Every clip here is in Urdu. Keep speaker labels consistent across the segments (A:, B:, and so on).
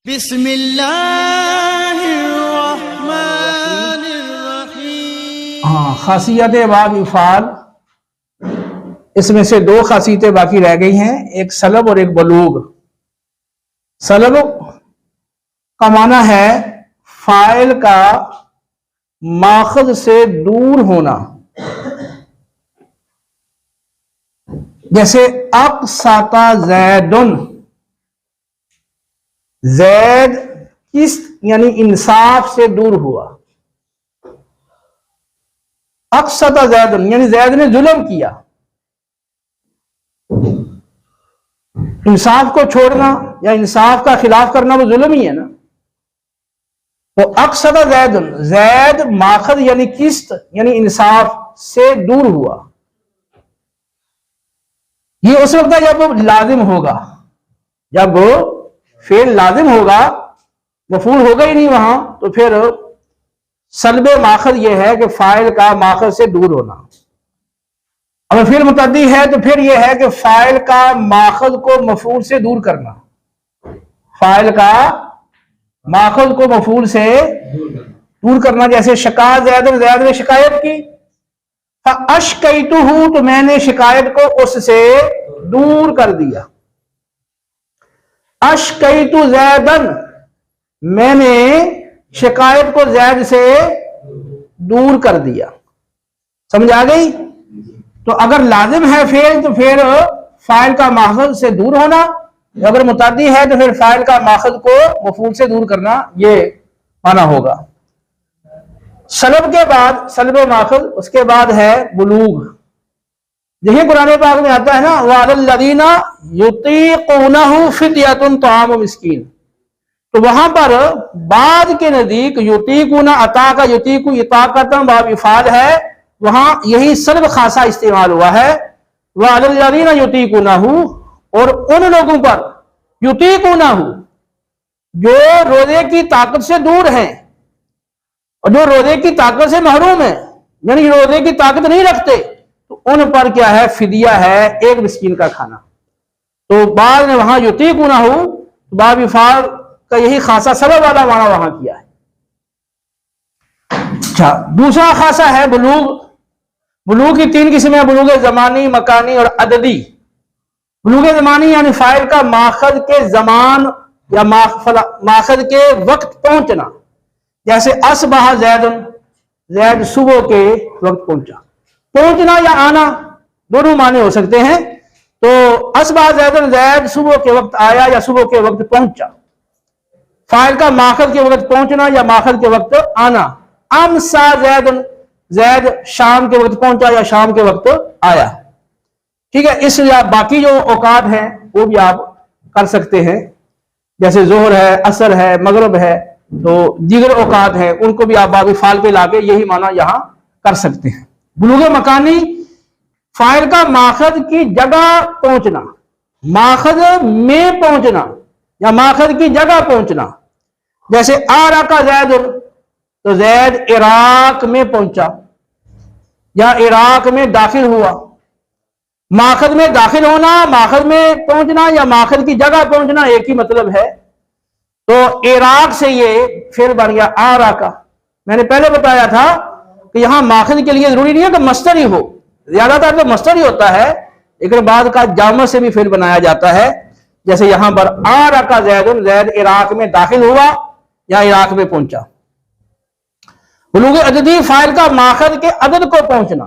A: بسم اللہ الرحمن الرحیم۔
B: خاصیت باب افعال، اس میں سے دو خاصیتیں باقی رہ گئی ہیں، ایک سلب اور ایک بلوغ۔ سلب کا معنی ہے فاعل کا ماخذ سے دور ہونا، جیسے اقسط زیدن، زید قسط یعنی انصاف سے دور ہوا۔ اقسط زید یعنی زید نے ظلم کیا، انصاف کو چھوڑنا یا انصاف کا خلاف کرنا وہ ظلم ہی ہے نا۔ تو اقسط زید، زید ماخذ یعنی قسط یعنی انصاف سے دور ہوا۔ یہ اس وقت جب وہ لازم ہوگا، جب وہ فعل لازم ہوگا، مفعول ہوگا ہی نہیں وہاں، تو پھر سلب ماخذ یہ ہے کہ فاعل کا ماخذ سے دور ہونا۔ اگر فعل متعدی ہے تو پھر یہ ہے کہ فاعل کا ماخذ کو مفعول سے دور کرنا، فاعل کا ماخذ کو مفعول سے دور کرنا۔ جیسے شکا زید، زید نے شکایت کی، فَأَشْكَيْتُهُ تو میں نے شکایت کو اس سے دور کر دیا۔ اشکیت زیدن میں نے شکایت کو زید سے دور کر دیا۔ سمجھ آ گئی؟ تو اگر لازم ہے فعل تو پھر فاعل کا ماخذ سے دور ہونا، اگر متعدی ہے تو پھر فاعل کا ماخذ کو مفعول سے دور کرنا، یہ معنی ہوگا۔ سلب کے بعد سلب ماخذ، اس کے بعد ہے بلوغ۔ دیکھیں قرآن پاک میں آتا ہے نا وَعَلَى الَّذِينَ يُطِيقُونَهُ فِدْيَةٌ طَعَامُ مِسْكِين، تو وہاں پر بعد کے نزدیک یطیقون، عطا کا یطیق اطاقتاً باب افعال ہے، وہاں یہی سلب خاصہ استعمال ہوا ہے۔ وَعَلَى الَّذِينَ يُطِيقُونَهُ، اور ان لوگوں پر یطیقونہ جو روزے کی طاقت سے دور ہیں اور جو روزے کی طاقت سے محروم ہیں، یعنی روزے کی طاقت نہیں رکھتے، تو ان پر کیا ہے؟ فدیہ ہے، ایک مسکین کا کھانا۔ تو بعض نے وہاں یطیقونہ باب افعال کا یہی خاصہ سبب والا معنی وہاں کیا ہے۔ اچھا، دوسرا خاصہ ہے بلوغ۔ بلوغ کی تین قسمیں ہیں، بلوغ زمانی، مکانی اور عددی۔ بلوغ زمانی یعنی فاعل کا ماخذ کے زمان یا ماخذ کے وقت پہنچنا، جیسے اصبح زید، زید صبح کے وقت پہنچا۔ پہنچنا یا آنا دونوں معنی ہو سکتے ہیں۔ تو اصبح زید، زید صبح کے وقت آیا یا صبح کے وقت پہنچا، فاعل کا ماخذ کے وقت پہنچنا یا ماخذ کے وقت آنا۔ امسا زید، زید شام کے وقت پہنچا یا شام کے وقت آیا۔ ٹھیک ہے، اس لیے باقی جو اوقات ہیں وہ بھی آپ کر سکتے ہیں، جیسے ظہر ہے، عصر ہے، مغرب ہے، تو دیگر اوقات ہیں ان کو بھی آپ باب افعال پہ لا کے یہی معنی یہاں کر سکتے ہیں۔ بلوغ مکانی، فاعل کا ماخذ کی جگہ پہنچنا، ماخذ میں پہنچنا یا ماخذ کی جگہ پہنچنا، جیسے آراکا زید، تو زید عراق میں پہنچا یا عراق میں داخل ہوا۔ ماخذ میں داخل ہونا، ماخذ میں پہنچنا یا ماخذ کی جگہ پہنچنا ایک ہی مطلب ہے۔ تو عراق سے یہ فعل بن گیا آراکا۔ میں نے پہلے بتایا تھا کہ یہاں ماخذ کے لیے ضروری نہیں ہے کہ مصدر ہی ہو، زیادہ تر تو مصدر ہی ہوتا ہے، لیکن بعد کا جامع سے بھی فعل بنایا جاتا ہے، جیسے یہاں پر آراکا زید، زید عراق میں داخل ہوا یا عراق میں پہنچا۔ بلوغ عددی، فاعل کا ماخذ کے عدد کو پہنچنا،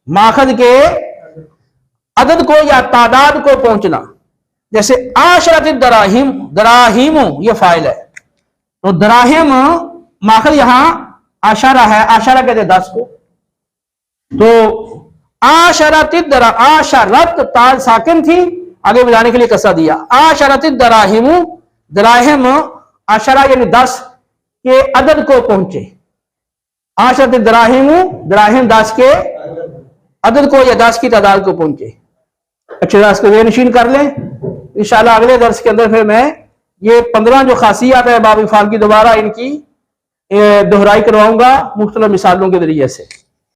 B: ماخذ کے عدد کو یا تعداد کو پہنچنا، جیسے عشرۃ الدراہم، دراہیم یہ فاعل ہے، تو دراہم ماخذ یہاں عشرہ ہے، عشرہ کہتے ہیں 10 کو، تو عشرۃ عشرت تا ساکن تھی، آگے بجانے کے لیے کسرہ دیا، عشرۃ الدراہم، دراہم عشرہ یعنی 10 کے عدد کو پہنچے۔ عشرۃ الدراہم، دراہم 10 کے عدد کو یا 10 کی تعداد کو پہنچے۔ اچھے درس کو ذہن نشین کر لیں، انشاءاللہ اگلے درس کے اندر پھر میں یہ 15 جو خاصیات ہے باب افعال کی دوبارہ ان کی دہرائی کرواؤں گا مختلف مثالوں کے ذریعے سے۔